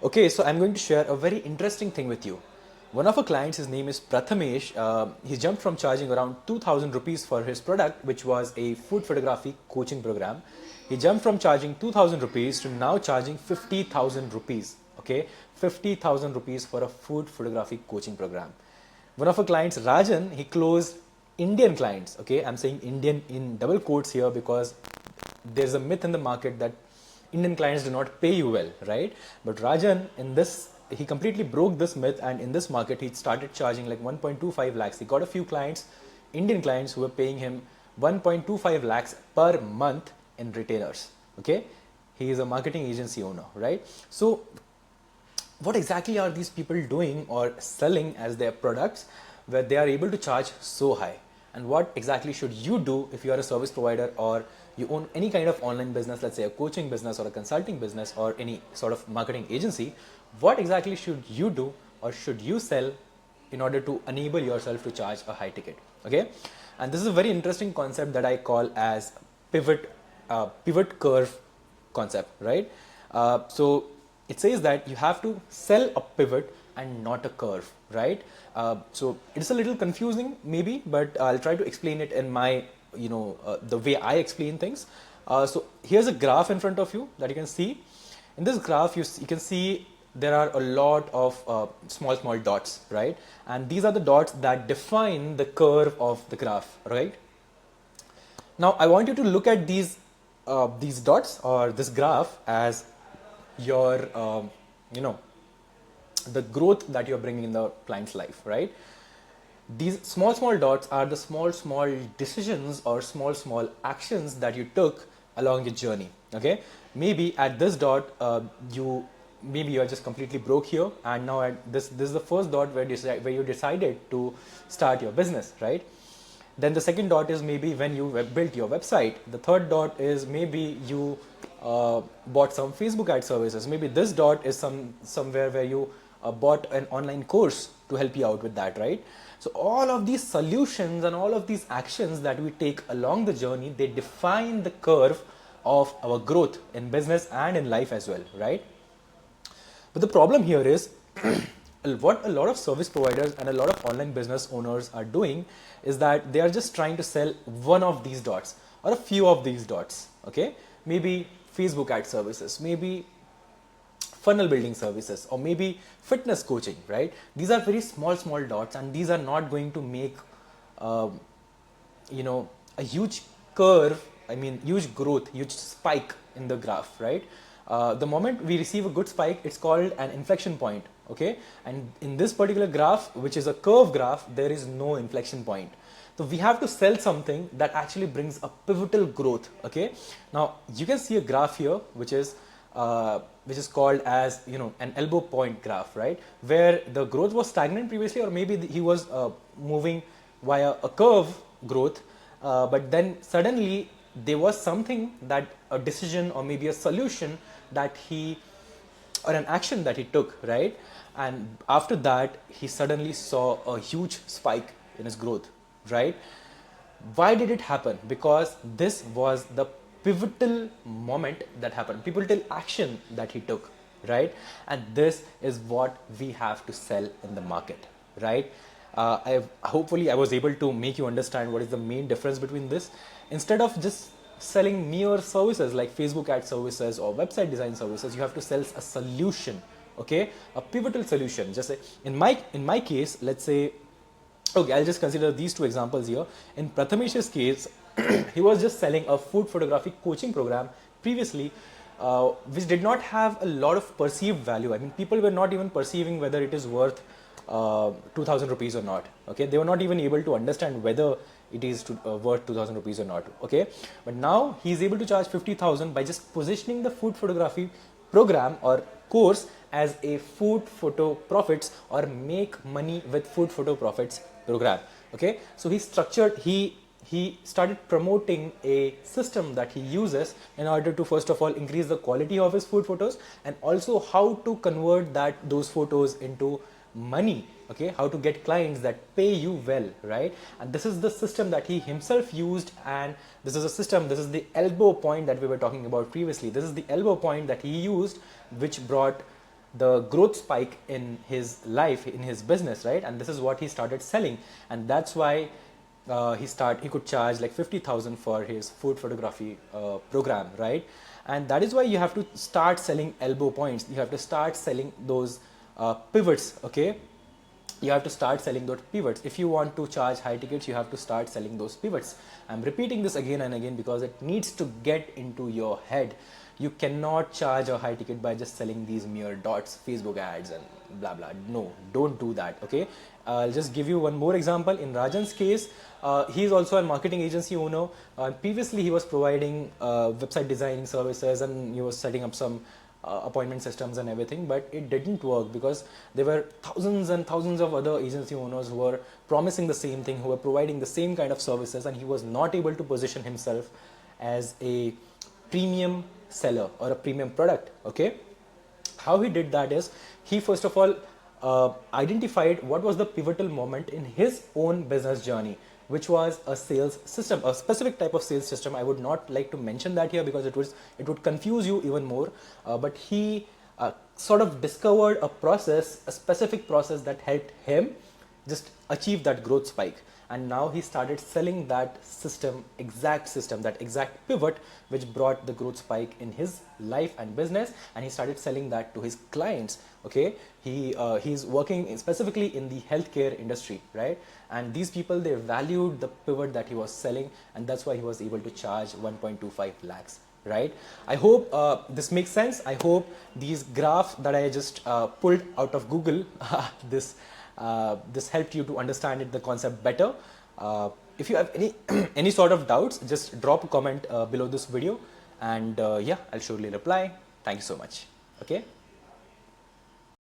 Okay, so I'm going to share a very interesting thing with you. One of our clients, his name is Prathamesh. He jumped from charging around 2000 rupees for his product, which was a food photography coaching program. He jumped from charging 2000 rupees to now charging 50,000 rupees. Okay, 50,000 rupees for a food photography coaching program. One of our clients, Rajan, he closed Indian clients. Okay, I'm saying Indian in double quotes here because there's a myth in the market that Indian clients do not pay you well, right? But Rajan, in this, he completely broke this myth, and in this market, he started charging like 1.25 lakhs. He got a few clients, Indian clients, who were paying him 1.25 lakhs per month in retainers. Okay, he is a marketing agency owner, right? So, what exactly are these people doing or selling as their products where they are able to charge so high? And what exactly should you do if you are a service provider or you own any kind of online business, let's say a coaching business or a consulting business or any sort of marketing agency? What exactly should you do or should you sell in order to enable yourself to charge a high ticket? Okay, and this is a very interesting concept that I call as pivot curve concept, right? So it says that you have to sell a pivot and not a curve, right? So it's a little confusing maybe, but I'll try to explain it in my, the way I explain things. So here's a graph in front of you that you can see. In this graph, you can see there are a lot of small dots, right? And these are the dots that define the curve of the graph, right? Now I want you to look at these dots or this graph as your the growth that you're bringing in the client's life, right? These small dots are the small decisions or small actions that you took along your journey. Okay, maybe at this dot you are just completely broke here, and now at this is the first dot where you decided to start your business, right? Then the second dot is maybe when you built your website. The third dot is maybe you bought some Facebook ad services. Maybe this dot is somewhere where you bought an online course to help you out with that, right? So all of these solutions and all of these actions that we take along the journey, they define the curve of our growth in business and in life as well, right? But the problem here is what a lot of service providers and a lot of online business owners are doing is that they are just trying to sell one of these dots or a few of these dots. Okay, maybe Facebook ad services, maybe funnel building services, or maybe fitness coaching, right? These are very small dots, and these are not going to make a huge curve, huge growth, huge spike in the graph, right? The moment we receive a good spike, it's called an inflection point. Okay, and in this particular graph, which is a curve graph, there is no inflection point. So we have to sell something that actually brings a pivotal growth. Okay, now you can see a graph here which is called as an elbow point graph, right? Where the growth was stagnant previously, or maybe he was moving via a curve growth, but then suddenly there was something, that a decision or maybe a solution that or an action that he took, right? And after that, he suddenly saw a huge spike in his growth, right? Why did it happen? Because this was the pivotal moment that happened, pivotal action that he took, right? And this is what we have to sell in the market, right? Hopefully I was able to make you understand what is the main difference between this. Instead of just selling mere services like Facebook ad services or website design services, you have to sell a solution. Okay, a pivotal solution. Just say in my case, let's say, okay, I'll just consider these two examples here. In Prathamesh's case, he was just selling a food photography coaching program previously, which did not have a lot of perceived value. I mean, people were not even perceiving whether it is worth 2000 rupees or not. Okay, they were not even able to understand whether it is worth 2000 rupees or not. Okay, but now he is able to charge 50,000 by just positioning the food photography program or course as a food photo profits or make money with food photo profits program. Okay, so he started promoting a system that he uses in order to first of all increase the quality of his food photos, and also how to convert those photos into money. Okay, how to get clients that pay you well, right? And this is the system that he himself used, and this is the elbow point that we were talking about previously. This is the elbow point that he used, which brought the growth spike in his life, in his business, right? And this is what he started selling, and that's why he could charge like 50,000 for his food photography program, right? And that is why you have to start selling elbow points. You have to start selling those pivots, okay? You have to start selling those pivots. If you want to charge high tickets, you have to start selling those pivots. I'm repeating this again and again because it needs to get into your head. You cannot charge a high ticket by just selling these mere dots, Facebook ads and blah blah. No, don't do that, okay? I'll just give you one more example. In Rajan's case, he is also a marketing agency owner. Previously, he was providing website designing services, and he was setting up some appointment systems and everything, but it didn't work because there were thousands and thousands of other agency owners who were promising the same thing, who were providing the same kind of services, and he was not able to position himself as a premium seller or a premium product, okay? How he did that is, he first of all identified what was the pivotal moment in his own business journey, which was a sales system, a specific type of sales system. I would not like to mention that here because it would confuse you even more. But he sort of discovered a process, a specific process that helped him just achieve that growth spike. And now he started selling that system, that exact pivot, which brought the growth spike in his life and business. And he started selling that to his clients. Okay, he's working specifically in the healthcare industry, right? And these people, they valued the pivot that he was selling, and that's why he was able to charge 1.25 lakhs. Right? I hope this makes sense. I hope these graphs that I just pulled out of Google, this helped you to understand the concept better. If you have any any sort of doubts, just drop a comment below this video, and yeah, I'll surely reply. Thank you so much. Okay.